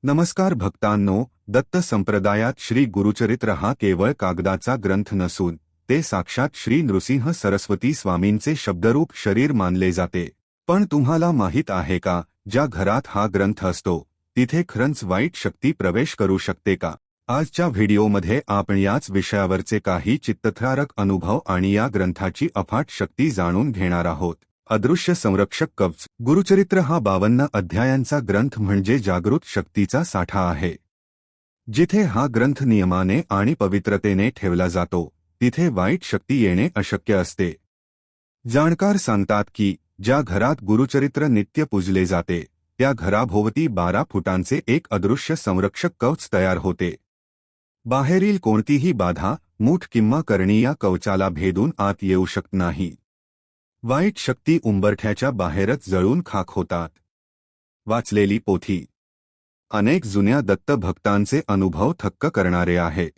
नमस्कार भक्तांनो, दत्त संप्रदायात श्री गुरुचरित्र हा केवळ कागदाचा ग्रंथ नसून ते साक्षात श्री नृसिंह सरस्वती स्वामींचे शब्दरूप शरीर मानले जाते। पण तुम्हाला माहित आहे का, ज्या घरात हा ग्रंथ असतो तिथे खरंच वाईट शक्ती प्रवेश करू शकते का? आजच्या व्हिडिओमध्ये आपण याच विषयावरचे काही चित्तथरारक अनुभव आणि या ग्रंथाची अफाट शक्ती जाणून घेणार आहोत। अदृश्य संरक्षक कवच। गुरुचरित्र हा 52 अध्यायांचा ग्रंथ म्हणजे जागृत शक्तीचा साठा आहे। जिथे हा ग्रंथ नियमाने आणि पवित्रतेने ठेवला जातो तिथे वाईट शक्ती येणे अशक्य असते। जाणकार सांगतात की ज्या घरात गुरुचरित्र नित्य पूजले जाते त्या घराभोवती 12 फुटांचे एक अदृश्य संरक्षक कवच तयार होते। बाहेरील कोणतीही बाधा, मूठ किंवा करणी या कवचाला भेदून आत येऊ शकत नाही। वाईट शक्ती उंबरठ्याच्या बाहेरच जळून खाक होतात। वाचलेली पोथी। अनेक जुन्या दत्त भक्तांचे अनुभव थक्क करणारे आहेत।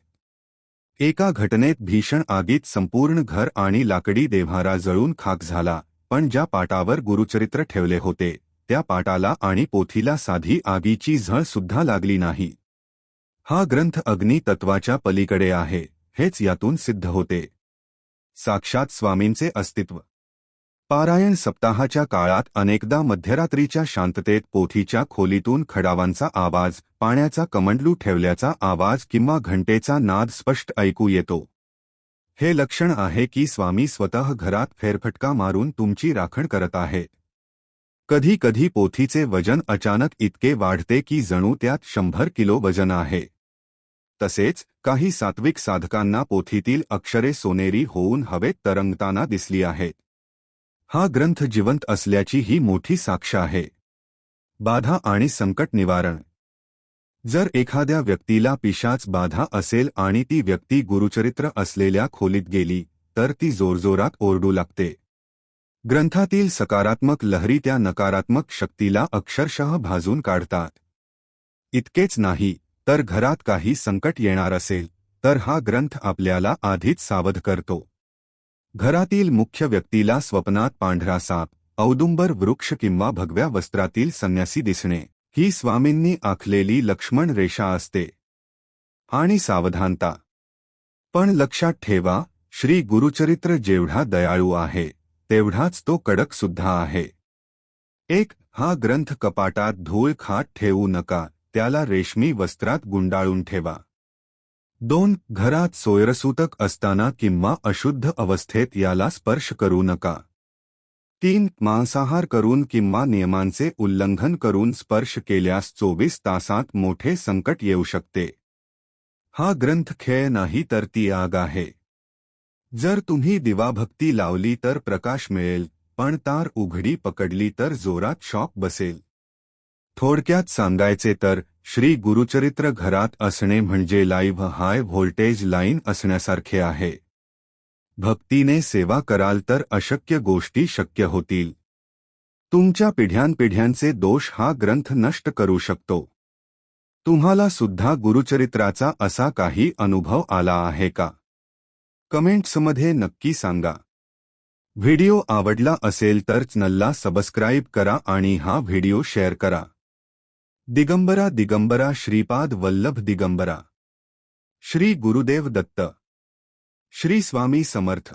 एका घटनेत भीषण आगीत संपूर्ण घर आणि लाकडी देव्हारा जळून खाक झाला, पण ज्या पाटावर गुरुचरित्र ठेवले होते त्या पाटाला आणि पोथीला साधी आगीची झळ सुद्धा लागली नाही। हा ग्रंथ अग्नी तत्वाच्या पलीकडे आहे, हेच यातून सिद्ध होते। साक्षात स्वामींचे अस्तित्व। पारायण सप्ताहाच्या काळात अनेकदा मध्यरात्रीच्या शांततेत पोथीच्या खोलीतून खडावांचा आवाज, पाण्याचा कमंडलू ठेवल्याचा आवाज किंवा घंटेचा नाद स्पष्ट ऐकू येतो। हे लक्षण आहे की स्वामी स्वतः घरात फेरफटका मारून तुमची राखण करत आहेत। कधी कधी पोथीचे वजन अचानक इतके वाढते की जणू त्यात 100 किलो वजन आहे। तसेच काही सात्विक साधकांना पोथीतील अक्षरे सोनेरी होऊन हवेत तरंगताना दिसली आहेत। हा ग्रंथ जिवंत असल्याची ही मोठी साक्ष आहे। बाधा आणि संकट निवारण। जर एखाद्या व्यक्तीला पिशाच बाधा असेल आणि ती व्यक्ती गुरुचरित्र असलेल्या खोलीत गेली तर ती जोरजोरात ओरडू लागते। ग्रंथातील सकारात्मक लहरी त्या नकारात्मक शक्तीला अक्षरशः भाजून काढतात। इतकेच नाही तर घरात काही संकट येणार असेल तर हा ग्रंथ आपल्याला आधीच सावध करतो। घरातील मुख्य व्यक्तीला स्वप्नात पांढरा साप, औदुंबर वृक्ष किंवा भगव्या वस्त्रातील संन्यासी दिसणे ही स्वामींनी आखलेली लक्ष्मण रेषा असते। आणि सावधानता। पण लक्षात ठेवा, श्री गुरुचरित्र जेवढा दयाळू आहे तेवढाच तो कडक सुद्धा आहे। 1. हा ग्रंथ कपाटात धूळ खात ठेवू नका, त्याला रेशमी वस्त्रात गुंडाळून ठेवा। 2. घरात सोयरसूतक असताना किंवा अशुद्ध अवस्थेत याला स्पर्श करू नका। 3. मांसाहार करून किंवा नियमांचे उल्लंघन करून स्पर्श केल्यास 24 तासात मोठे संकट येऊ शकते। हा ग्रंथ खेळ नाही तर ती आग आहे। जर तुम्ही दिवाभक्ती लावली तर प्रकाश मिळेल, पण तार उघडी पकडली तर जोरात शॉक बसेल। थोडक्यात सांगायचे तर श्री गुरुचरित्र घरात असणे म्हणजे लाईव्ह हाय व्होल्टेज लाईन असण्यासारखे आहे। भक्तीने सेवा कराल तर अशक्य गोष्टी शक्य होतील। तुमच्या पिढ्यानपिढ्यांचे दोष हा ग्रंथ नष्ट करू शकतो। तुम्हाला सुद्धा गुरुचरित्राचा असा काही अनुभव आला आहे का? कमेंट्समध्ये नक्की सांगा। व्हिडिओ आवडला असेल तर चॅनलला सबस्क्राईब करा आणि हा व्हिडिओ शेअर करा। दिगंबरा दिगंबरा श्रीपाद वल्लभ दिगंबरा। श्री गुरुदेव दत्त। श्री स्वामी समर्थ।